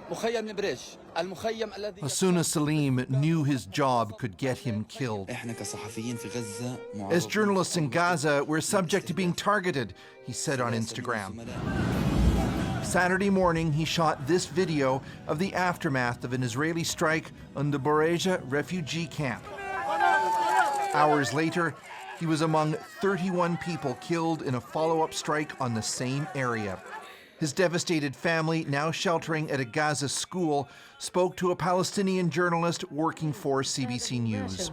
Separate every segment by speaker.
Speaker 1: As soon as Salim knew his job could get him killed. As journalists in Gaza, we're subject to being targeted, he said on Instagram. Saturday morning, he shot this video of the aftermath of an Israeli strike on the Boreja refugee camp. Hours later, he was among 31 people killed in a follow-up strike on the same area. His devastated family, now sheltering at a Gaza school, spoke to a Palestinian journalist working for CBC News.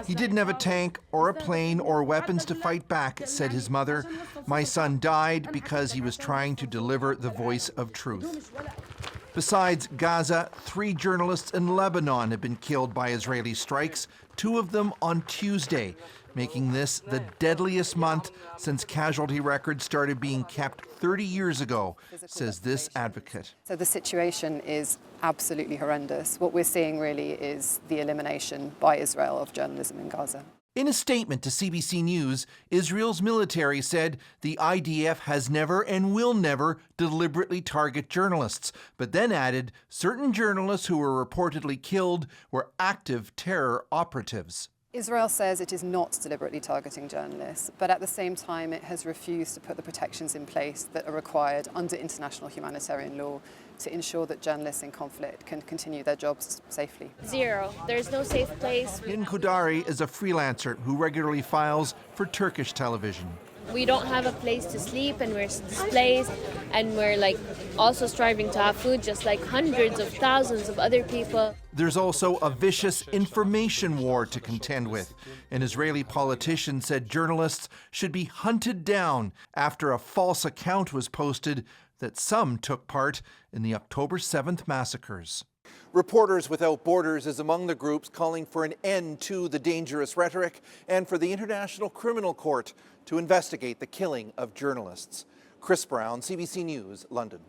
Speaker 1: He didn't have a tank or a plane or weapons to fight back, said his mother. My son died because he was trying to deliver the voice of truth. Besides Gaza, 3 journalists in Lebanon have been killed by Israeli strikes, 2 of them on Tuesday, making this the deadliest month since casualty records started being kept 30 years ago, says this advocate.
Speaker 2: So the situation is absolutely horrendous. What we're seeing really is the elimination by Israel of journalism in Gaza.
Speaker 1: In a statement to CBC News, Israel's military said the IDF has never and will never deliberately target journalists, but then added certain journalists who were reportedly killed were active terror operatives.
Speaker 2: Israel says it is not deliberately targeting journalists, but at the same time it has refused to put the protections in place that are required under international humanitarian law to ensure that journalists in conflict can continue their jobs safely.
Speaker 3: 0. There's no safe place.
Speaker 1: Min Kudari is a freelancer who regularly files for Turkish television.
Speaker 3: We don't have a place to sleep, and we're displaced, and we're also striving to have food just like hundreds of thousands of other people.
Speaker 1: There's also a vicious information war to contend with. An Israeli politician said journalists should be hunted down after a false account was posted that some took part in the October 7th massacres. Reporters Without Borders is among the groups calling for an end to the dangerous rhetoric and for the International Criminal Court to investigate the killing of journalists. Chris Brown, CBC News, London.